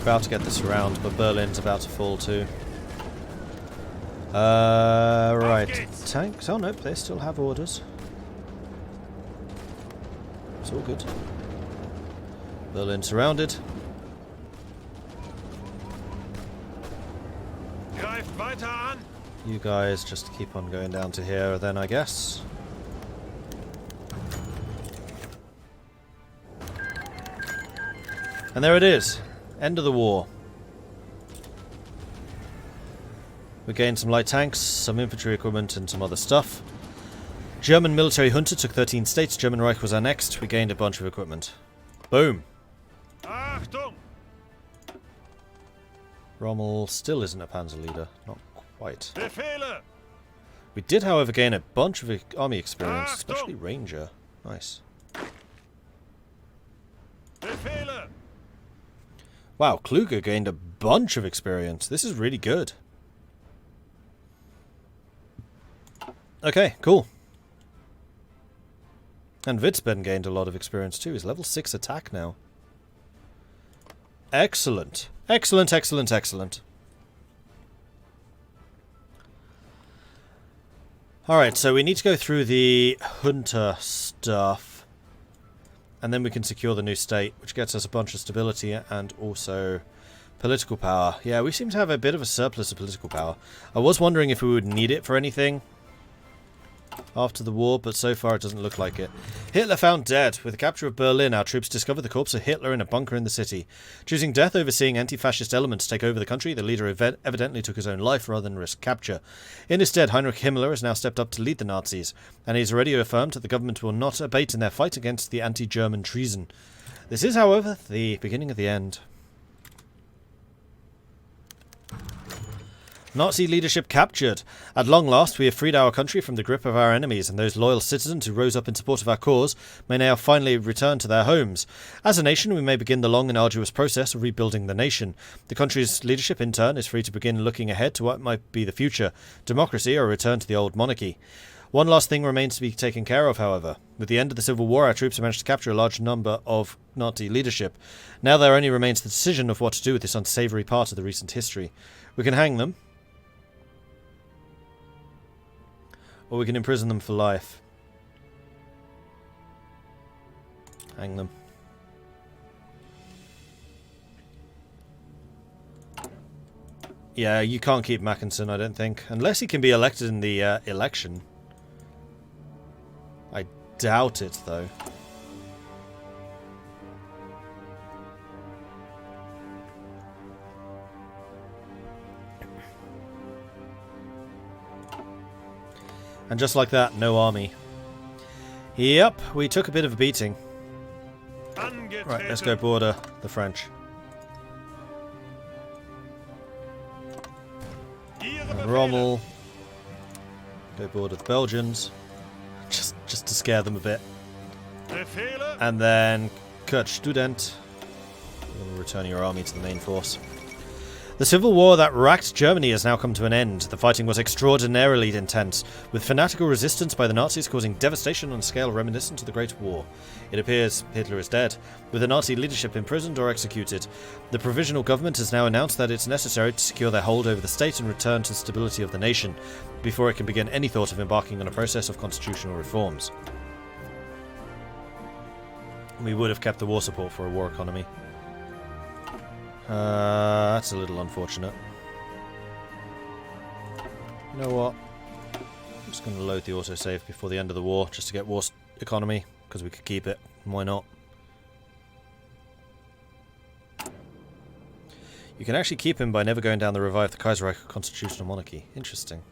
about to get this around, but Berlin's about to fall too. Right. Tanks. Oh, nope, they still have orders. It's all good. Berlin surrounded. You guys just keep on going down to here then, I guess. And there it is. End of the war. We gained some light tanks, some infantry equipment, and some other stuff. German military junta took 13 states. German Reich was annexed. We gained a bunch of equipment. Boom. Achtung! Rommel still isn't a panzer leader. Not quite. Befehle! We did, however, gain a bunch of army experience, especially Ranger. Nice. Befehle! Wow, Kluge gained a bunch of experience. This is really good. Okay, cool. And Witzben gained a lot of experience too. He's level 6 attack now. Excellent. Excellent, excellent, excellent. Alright, so we need to go through the junta stuff. And then we can secure the new state, which gets us a bunch of stability and also political power. Yeah, we seem to have a bit of a surplus of political power. I was wondering if we would need it for anything after the war, but so far it doesn't look like it. Hitler found dead. With the capture of Berlin, our troops discovered the corpse of Hitler in a bunker in the city. Choosing death over seeing anti-fascist elements take over the country, the leader evidently took his own life rather than risk capture. In his stead, Heinrich Himmler has now stepped up to lead the Nazis, and he's already affirmed that the government will not abate in their fight against the anti-German treason. This is, however, the beginning of the end. Nazi leadership captured. At long last, we have freed our country from the grip of our enemies, and those loyal citizens who rose up in support of our cause may now finally return to their homes. As a nation, we may begin the long and arduous process of rebuilding the nation. The country's leadership, in turn, is free to begin looking ahead to what might be the future: democracy or a return to the old monarchy. One last thing remains to be taken care of, however. With the end of the Civil War, our troops have managed to capture a large number of Nazi leadership. Now there only remains the decision of what to do with this unsavoury part of the recent history. We can hang them, or we can imprison them for life. Hang them. Yeah, you can't keep Mackinson, I don't think. Unless he can be elected in the election. I doubt it, though. And just like that, no army. Yep, we took a bit of a beating. Right, let's go border the French. And Rommel. Go border the Belgians. Just to scare them a bit. And then Kurt Student. You'll return your army to the main force. The civil war that racked Germany has now come to an end. The fighting was extraordinarily intense, with fanatical resistance by the Nazis causing devastation on a scale reminiscent of the Great War. It appears Hitler is dead, with the Nazi leadership imprisoned or executed. The provisional government has now announced that it's necessary to secure their hold over the state and return to the stability of the nation, before it can begin any thought of embarking on a process of constitutional reforms. We would have kept the war support for a war economy. That's a little unfortunate. You know what? I'm just going to load the autosave before the end of the war, just to get war economy, because we could keep it. Why not? You can actually keep him by never going down the revive the Kaiserreich constitutional monarchy. Interesting.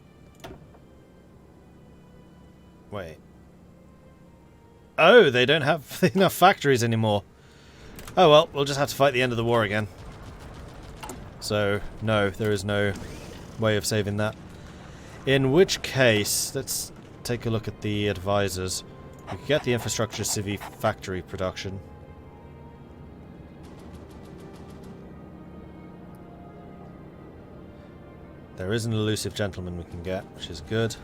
Wait. Oh, they don't have enough factories anymore. Oh well, we'll just have to fight the end of the war again. So, no, there is no way of saving that. In which case, let's take a look at the advisors. We could get the infrastructure civi factory production. There is an elusive gentleman we can get, which is good.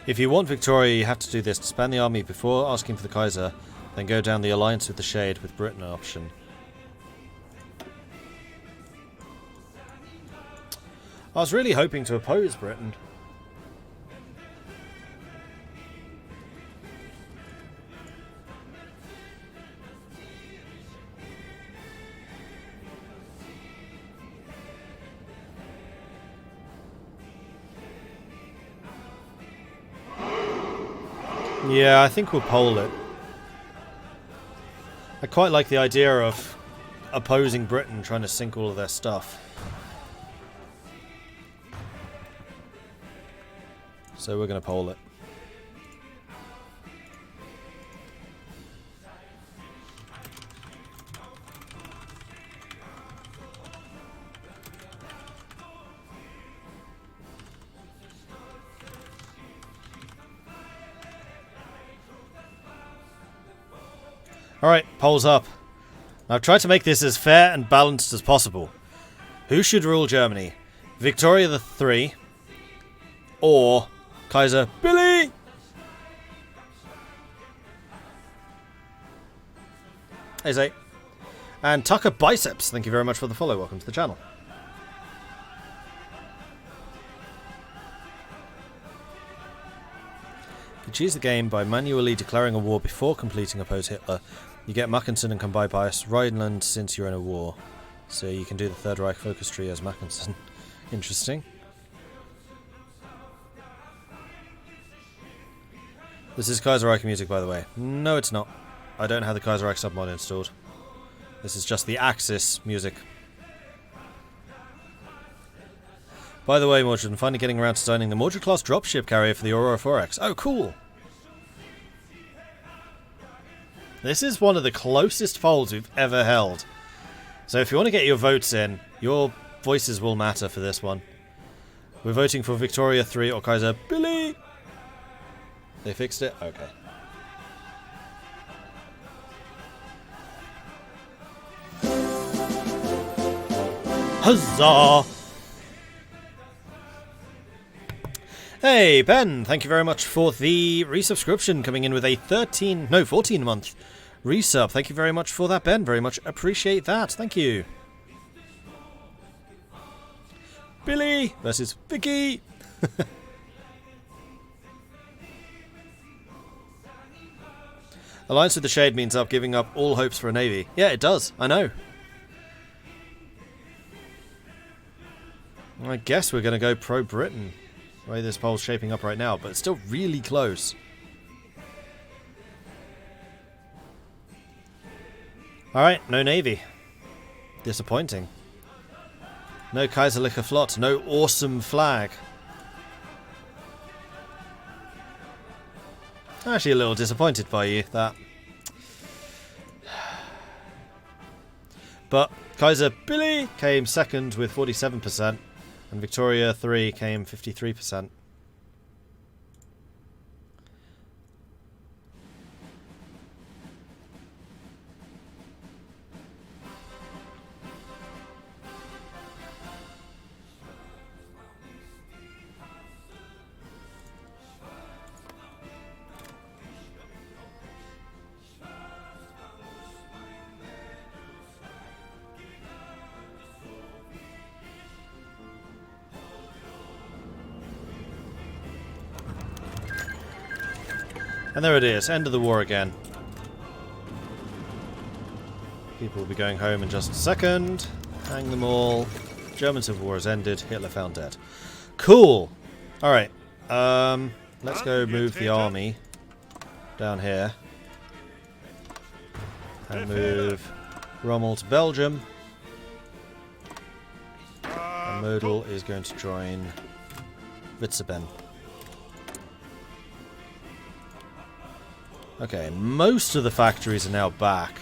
If you want Victoria, you have to do this. Disband the army before asking for the Kaiser, then go down the alliance with the Shade with Britain option. I was really hoping to oppose Britain. Yeah, I think we'll poll it. I quite like the idea of opposing Britain, trying to sink all of their stuff. So we're going to poll it. Alright, polls up. I've tried to make this as fair and balanced as possible. Who should rule Germany? Victoria the 3 or Kaiser Billy? Hey Zay. And Tucker Biceps, thank you very much for the follow. Welcome to the channel. If you choose the game by manually declaring a war before completing oppose Hitler, you get Mackensen and can bypass Rhineland since you're in a war. So you can do the Third Reich focus tree as Mackensen. Interesting. This is Kaiserreich music, by the way. No, it's not. I don't have the Kaiserreich submod installed. This is just the Axis music. By the way, Mordred, I'm finally getting around to signing the Mordred class dropship carrier for the Aurora 4X. Oh, cool! This is one of the closest polls we've ever held. So if you want to get your votes in, your voices will matter for this one. We're voting for Victoria 3 or Kaiser Billy! They fixed it? Okay. Huzzah! Hey, Ben, thank you very much for the resubscription, coming in with a 14-month resub. Thank you very much for that, Ben. Very much appreciate that. Thank you. Billy versus Vicky. Alliance with the Shade means up giving up all hopes for a navy. Yeah, it does. I know. I guess we're going to go pro-Britain. The way this poll's shaping up right now, but it's still really close. Alright, no navy. Disappointing. No Kaiserliche Flotte, no awesome flag. I'm actually a little disappointed by you, that. But Kaiser Billy came second with 47%. And Victoria 3 came 53%. And there it is, end of the war again. People will be going home in just a second. Hang them all. German Civil War has ended. Hitler found dead. Cool! Alright. Let's go move the army down here. And move Rommel to Belgium. And Model is going to join Witzeben. Okay, most of the factories are now back.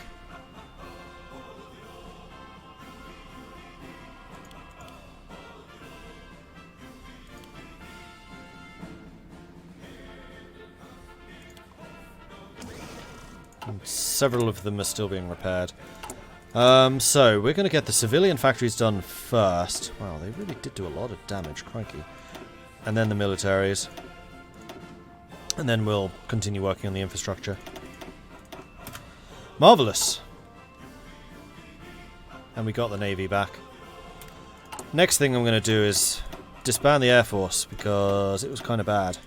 And several of them are still being repaired. So, we're going to get the civilian factories done first. Wow, they really did do a lot of damage, crikey. And then the militaries. And then we'll continue working on the infrastructure. Marvellous. And we got the Navy back. Next thing I'm going to do is disband the Air Force, because it was kind of bad.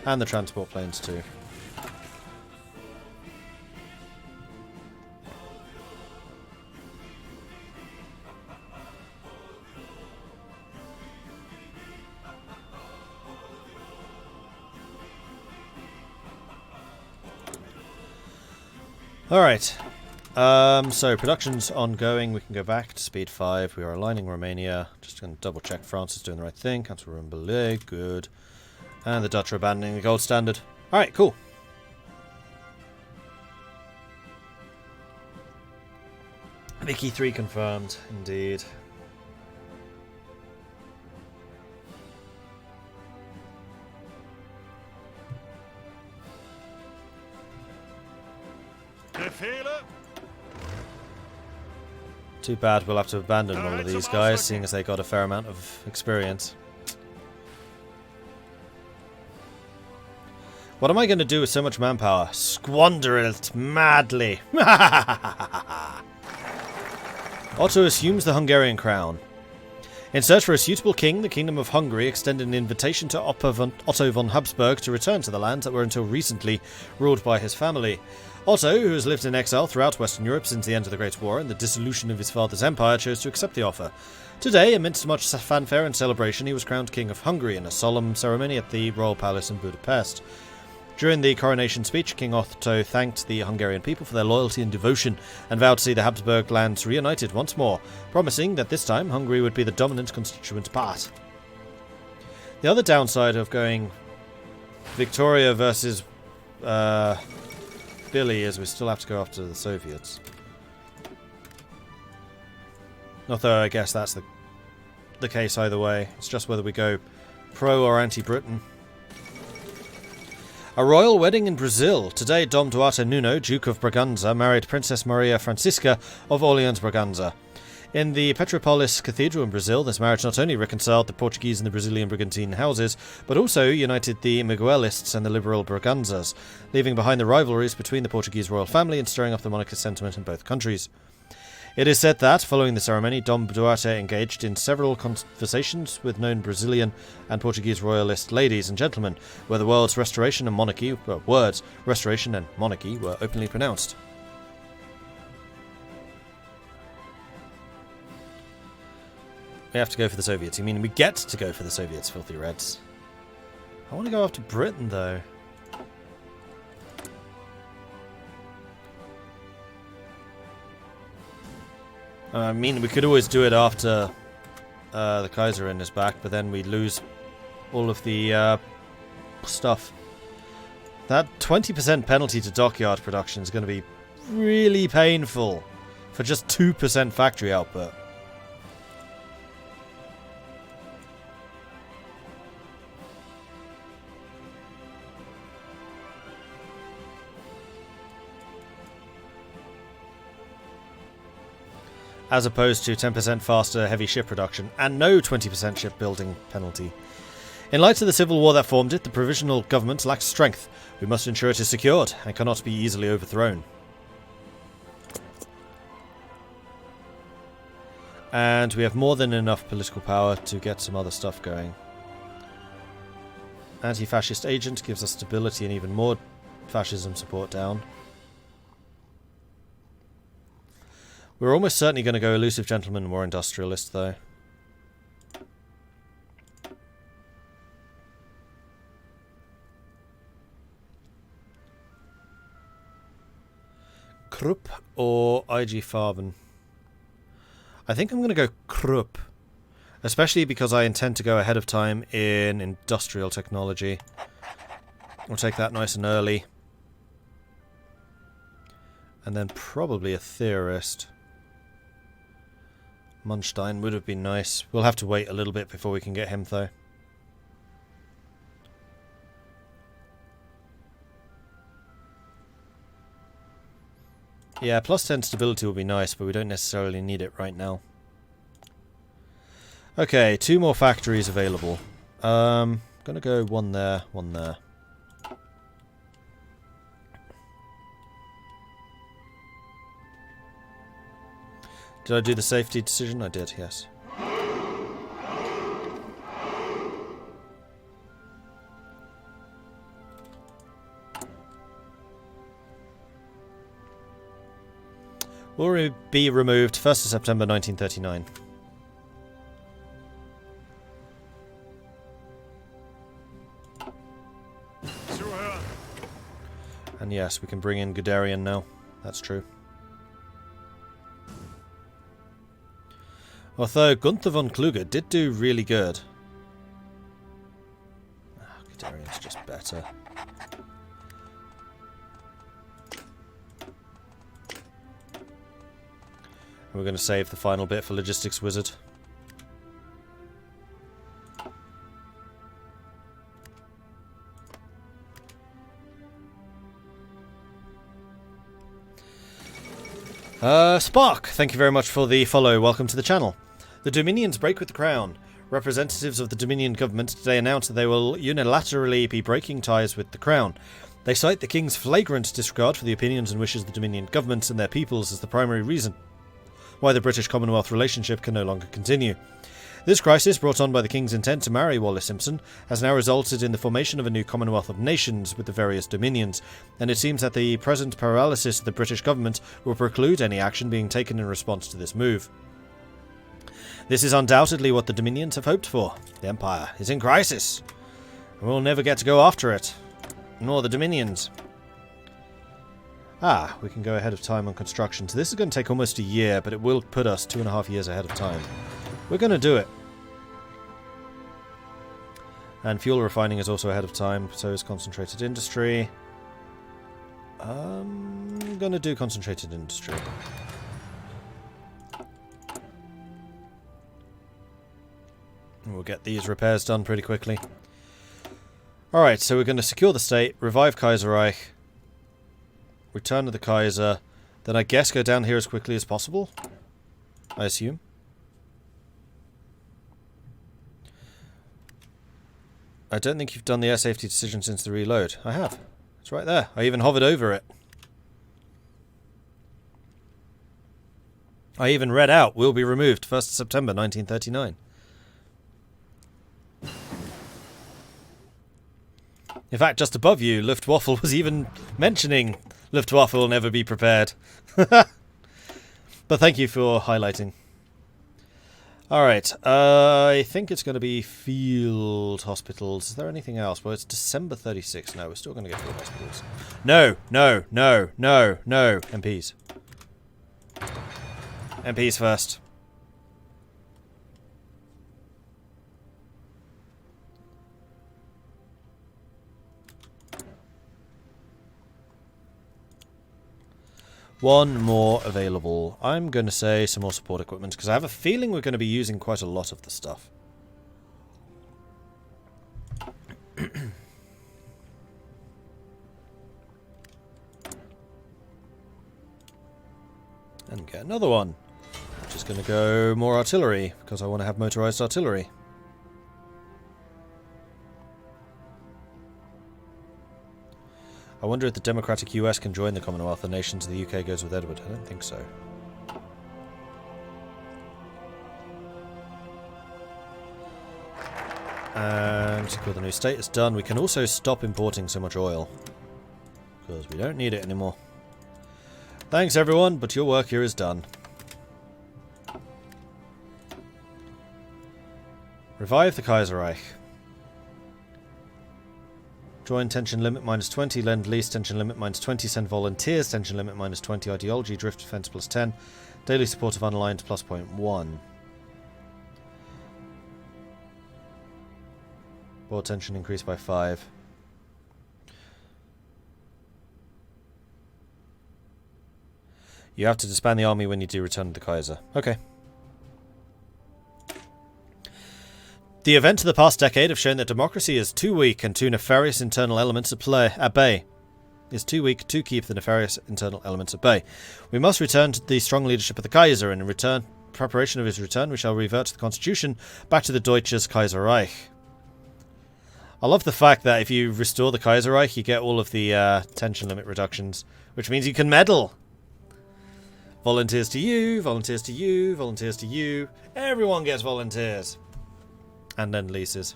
And the transport planes too. Alright. So production's ongoing. We can go back to speed 5. We are aligning Romania. Just going to double check France is doing the right thing. Cancel Rambouillet. Good. And the Dutch are abandoning the gold standard. Alright, cool. Vicky 3 confirmed, indeed. Befehle. Too bad we'll have to abandon all of these guys, seeing as they got a fair amount of experience. What am I going to do with so much manpower? Squander it madly. Otto assumes the Hungarian crown. In search for a suitable king, the Kingdom of Hungary extended an invitation to Otto von Habsburg to return to the lands that were until recently ruled by his family. Otto, who has lived in exile throughout Western Europe since the end of the Great War and the dissolution of his father's empire, chose to accept the offer. Today, amidst much fanfare and celebration, he was crowned King of Hungary in a solemn ceremony at the Royal Palace in Budapest. During the coronation speech, King Otto thanked the Hungarian people for their loyalty and devotion and vowed to see the Habsburg lands reunited once more, promising that this time Hungary would be the dominant constituent part. The other downside of going Victoria versus Billy is we still have to go after the Soviets. Although I guess that's the case either way. It's just whether we go pro or anti-Britain. A royal wedding in Brazil. Today, Dom Duarte Nuno, Duke of Braganza, married Princess Maria Francisca of Orleans-Braganza. In the Petropolis Cathedral in Brazil, this marriage not only reconciled the Portuguese and the Brazilian Brigantine houses, but also united the Miguelists and the liberal Braganzas, leaving behind the rivalries between the Portuguese royal family and stirring up the monarchist sentiment in both countries. It is said that, following the ceremony, Dom Duarte engaged in several conversations with known Brazilian and Portuguese royalist ladies and gentlemen, where the words restoration and monarchy were openly pronounced. We have to go for the Soviets. You mean we get to go for the Soviets, filthy Reds? I want to go after Britain, though. I mean, we could always do it after the Kaiserreich is back, but then we lose all of the stuff. That 20% penalty to dockyard production is going to be really painful for just 2% factory output. As opposed to 10% faster heavy ship production, and no 20% shipbuilding penalty. In light of the civil war that formed it, the provisional government lacks strength. We must ensure it is secured, and cannot be easily overthrown. And we have more than enough political power to get some other stuff going. Anti-fascist agent gives us stability and even more fascism support down. We're almost certainly going to go elusive gentleman, more industrialist, though. Krupp or IG Farben? I think I'm going to go Krupp. Especially because I intend to go ahead of time in industrial technology. We'll take that nice and early. And then probably a theorist. Munstein would have been nice. We'll have to wait a little bit before we can get him, though. Yeah, plus 10 stability will be nice, but we don't necessarily need it right now. Okay, 2 more factories available. Gonna go one there, one there. Did I do the safety decision? I did, yes. Will be removed 1st of September 1939. And yes, we can bring in Guderian now. That's true. Although Gunther von Kluge did do really good. Guderian's just better. We're going to save the final bit for Logistics Wizard. Spark, thank you very much for the follow. Welcome to the channel. The Dominions break with the Crown. Representatives of the Dominion government today announced that they will unilaterally be breaking ties with the Crown. They cite the King's flagrant disregard for the opinions and wishes of the Dominion governments and their peoples as the primary reason why the British-Commonwealth relationship can no longer continue. This crisis, brought on by the King's intent to marry Wallis Simpson, has now resulted in the formation of a new Commonwealth of Nations with the various dominions, and it seems that the present paralysis of the British government will preclude any action being taken in response to this move. This is undoubtedly what the Dominions have hoped for. The Empire is in crisis, and we'll never get to go after it, nor the Dominions. Ah, we can go ahead of time on construction. So this is going to take almost a year, but it will put us 2.5 years ahead of time. We're going to do it. And fuel refining is also ahead of time, so is concentrated industry. I'm going to do concentrated industry. And we'll get these repairs done pretty quickly. Alright, so we're going to secure the state, revive Kaiserreich, return to the Kaiser, then I guess go down here as quickly as possible, I assume. I don't think you've done the air safety decision since the reload. I have. It's right there. I even hovered over it. I even read out, will be removed 1st of September 1939. In fact, just above you, Luftwaffe was even mentioning Luftwaffe will never be prepared. But thank you for highlighting. Alright, I think it's going to be field hospitals. Is there anything else? Well, it's December 36. No, we're still going to get field hospitals. No, no, no, no, no. MPs. MPs first. One more available. I'm going to say some more support equipment, because I have a feeling we're going to be using quite a lot of the stuff. And get another one. Just going to go more artillery, because I want to have motorized artillery. I wonder if the democratic US can join the Commonwealth of Nations and the UK goes with Edward. I don't think so. And secure the new state is done. We can also stop importing so much oil, because we don't need it anymore. Thanks everyone, but your work here is done. Revive the Kaiserreich. Join tension limit -20, lend lease tension limit -20, send volunteers tension limit -20, ideology drift defense +10, daily support of unaligned +0.1. War tension increased by 5. You have to disband the army when you do return to the Kaiser. Okay. The events of the past decade have shown that democracy is too weak and too nefarious internal elements at bay. is too weak to keep the nefarious internal elements at bay. We must return to the strong leadership of the Kaiser, and in return, preparation of his return, we shall revert to the constitution, back to the Deutsches Kaiserreich. I love the fact that if you restore the Kaiserreich, you get all of the tension limit reductions, which means you can meddle. Volunteers to you, volunteers to you, volunteers to you. Everyone gets volunteers. And then leases.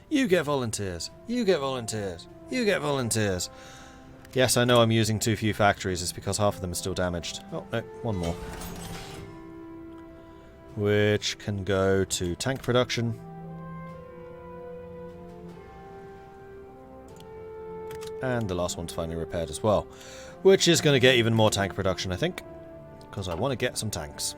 You get volunteers. You get volunteers. You get volunteers. Yes, I know I'm using too few factories. It's because half of them are still damaged. Oh, no, one more. Which can go to tank production. And the last one's finally repaired as well. Which is going to get even more tank production, I think. Because I want to get some tanks.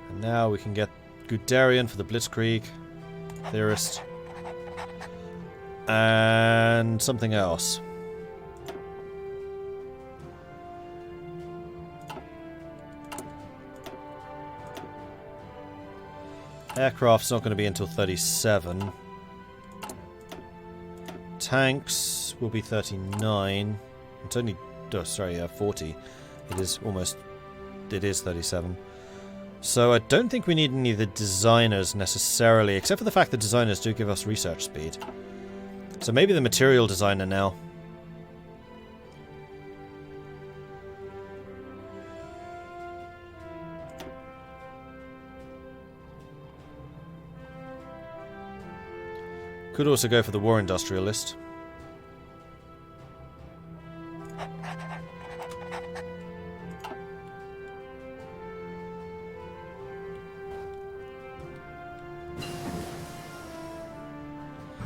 And now we can get Guderian for the Blitzkrieg. Theorist. And something else. Aircraft's not going to be until 37. Tanks will be 39. It's only... Oh, sorry, 40. It is almost... It is 37. So I don't think we need any of the designers necessarily, except for the fact that designers do give us research speed. So maybe the material designer now. Could also go for the war industrialist.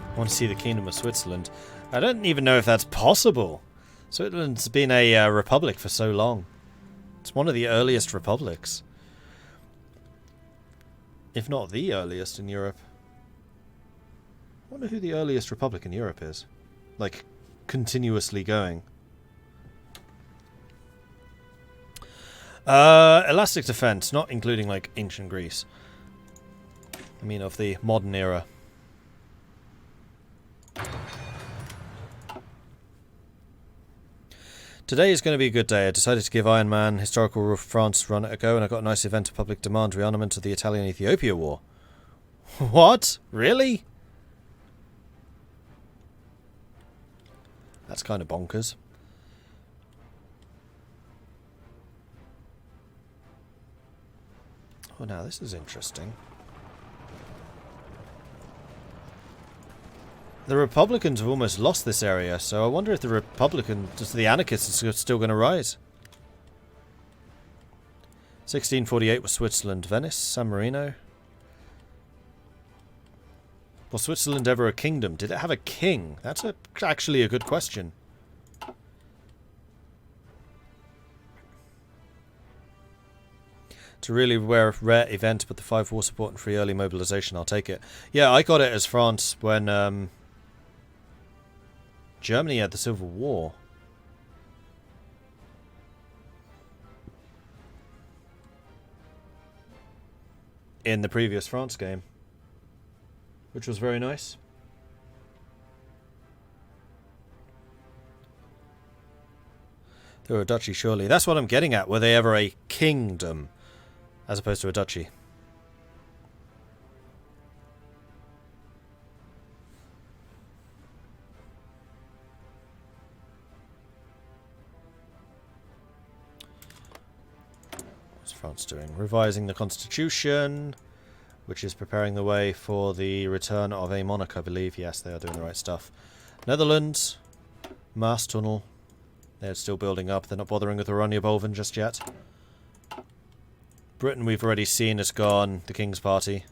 I want to see the Kingdom of Switzerland. I don't even know if that's possible. Switzerland's been a republic for so long. It's one of the earliest republics. If not the earliest in Europe. I wonder who the earliest republic in Europe is. Like, continuously going. Elastic defense, not including, like, ancient Greece. I mean, of the modern era. Today is going to be a good day. I decided to give Iron Man Historical France run a go, and I got a nice event of public demand rearmament of the Italian-Ethiopia War. What? Really? That's kind of bonkers. Oh, now this is interesting. The Republicans have almost lost this area, so I wonder if the Republicans, the anarchists, are still going to rise. 1648 was Switzerland, Venice, San Marino. Was Switzerland ever a kingdom? Did it have a king? That's actually a good question. It's a really rare event, but the 5 war support and free early mobilization, I'll take it. Yeah, I got it as France when Germany had the Civil War. In the previous France game. Which was very nice. They were a duchy, surely. That's what I'm getting at. Were they ever a kingdom? As opposed to a duchy. What's France doing? Revising the constitution. Which is preparing the way for the return of a monarch, I believe. Yes, they are doing the right stuff. Netherlands. Maas Tunnel. They're still building up. They're not bothering with Oranje-Boven just yet. Britain we've already seen has gone the King's Party.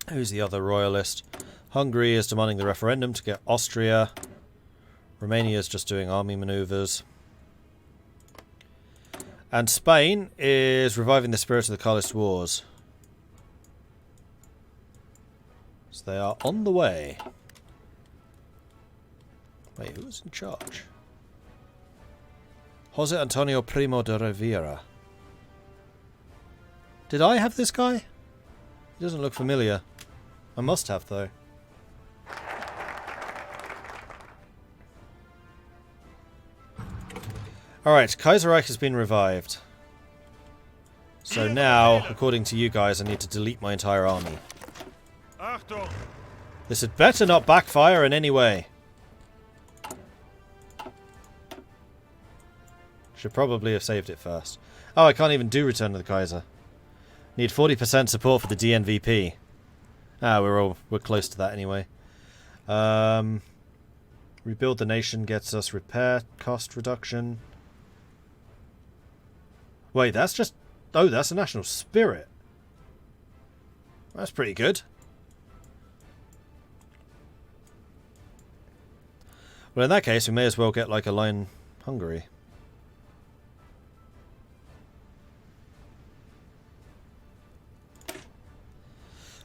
Who's the other royalist? Hungary is demanding the referendum to get Austria. Romania is just doing army manoeuvres. And Spain is reviving the spirit of the Carlist Wars. So they are on the way. Wait, who's in charge? Jose Antonio Primo de Rivera. Did I have this guy? He doesn't look familiar. I must have, though. Alright, Kaiserreich has been revived. So now, according to you guys, I need to delete my entire army. Achtung! This had better not backfire in any way. Should probably have saved it first. Oh, I can't even do Return of the Kaiser. Need 40% support for the DNVP. Ah, we're close to that anyway. Rebuild the nation gets us repair cost reduction. Wait, that's just... Oh, that's a national spirit. That's pretty good. Well, in that case, we may as well get like a line Hungary.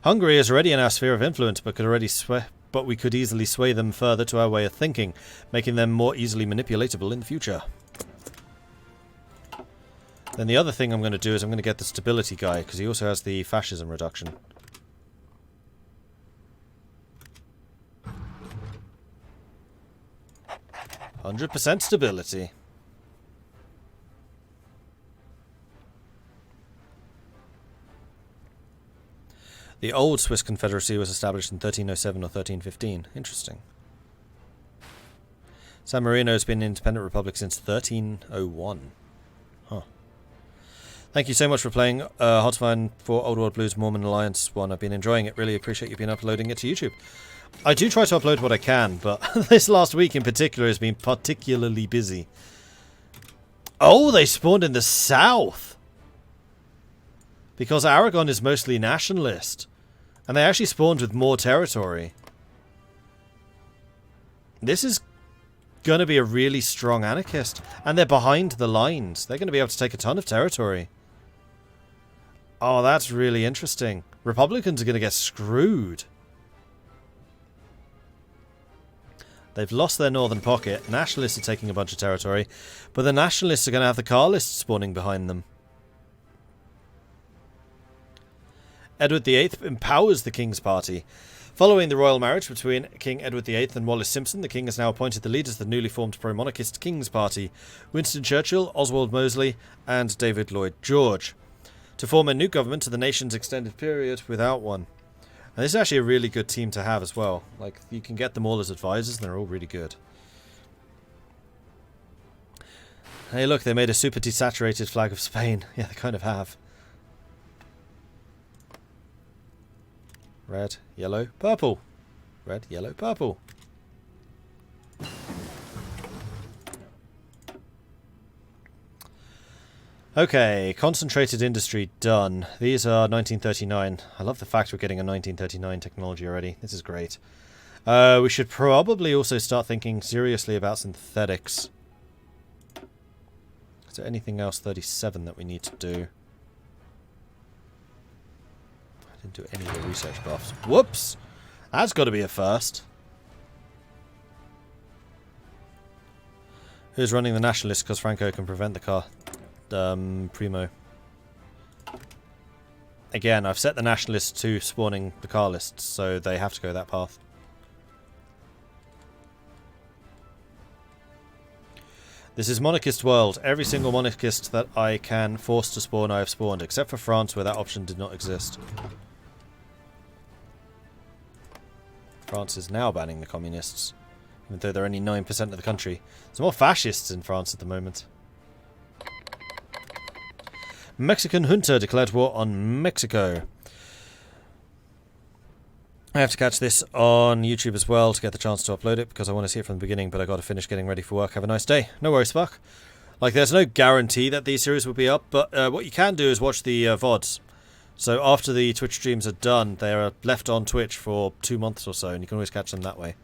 Hungary is already in our sphere of influence, but we could easily sway them further to our way of thinking, making them more easily manipulatable in the future. Then the other thing I'm going to do is I'm going to get the stability guy, because he also has the fascism reduction. 100% stability. The old Swiss Confederacy was established in 1307 or 1315. Interesting. San Marino has been an independent republic since 1301. Huh. Thank you so much for playing Hotspine for Old World Blues Mormon Alliance 1. I've been enjoying it. Really appreciate you been uploading it to YouTube. I do try to upload what I can, but this last week in particular has been particularly busy. Oh, they spawned in the south! Because Aragon is mostly nationalist. And they actually spawned with more territory. This is going to be a really strong anarchist. And they're behind the lines. They're going to be able to take a ton of territory. Oh, that's really interesting. Republicans are going to get screwed. They've lost their northern pocket. Nationalists are taking a bunch of territory. But the nationalists are going to have the Carlists spawning behind them. Edward VIII empowers the King's Party. Following the royal marriage between King Edward VIII and Wallace Simpson, the King has now appointed the leaders of the newly formed pro-monarchist King's Party, Winston Churchill, Oswald Mosley, and David Lloyd George, to form a new government to the nation's extended period without one. And this is actually a really good team to have as well. Like, you can get them all as advisors, and they're all really good. Hey, look, they made a super desaturated flag of Spain. Yeah, they kind of have. Red, yellow, purple. Red, yellow, purple. Okay, concentrated industry done. These are 1939. I love the fact we're getting a 1939 technology already. This is great. We should probably also start thinking seriously about synthetics. Is there anything else 37 that we need to do? I didn't do any of the research buffs. Whoops! That's got to be a first. Who's running the nationalists? Because Franco can prevent the car. Primo. Again, I've set the nationalists to spawning the Carlists, so they have to go that path. This is monarchist world. Every single monarchist that I can force to spawn, I have spawned, except for France, where that option did not exist. France is now banning the communists, even though they're only 9% of the country. There's more fascists in France at the moment. Mexican junta declared war on Mexico. I have to catch this on YouTube as well to get the chance to upload it, because I want to see it from the beginning, but I got to finish getting ready for work. Have a nice day. No worries, Spark. Like, there's no guarantee that these series will be up, but what you can do is watch the VODs. So after the Twitch streams are done, they are left on Twitch for 2 months or so, and you can always catch them that way.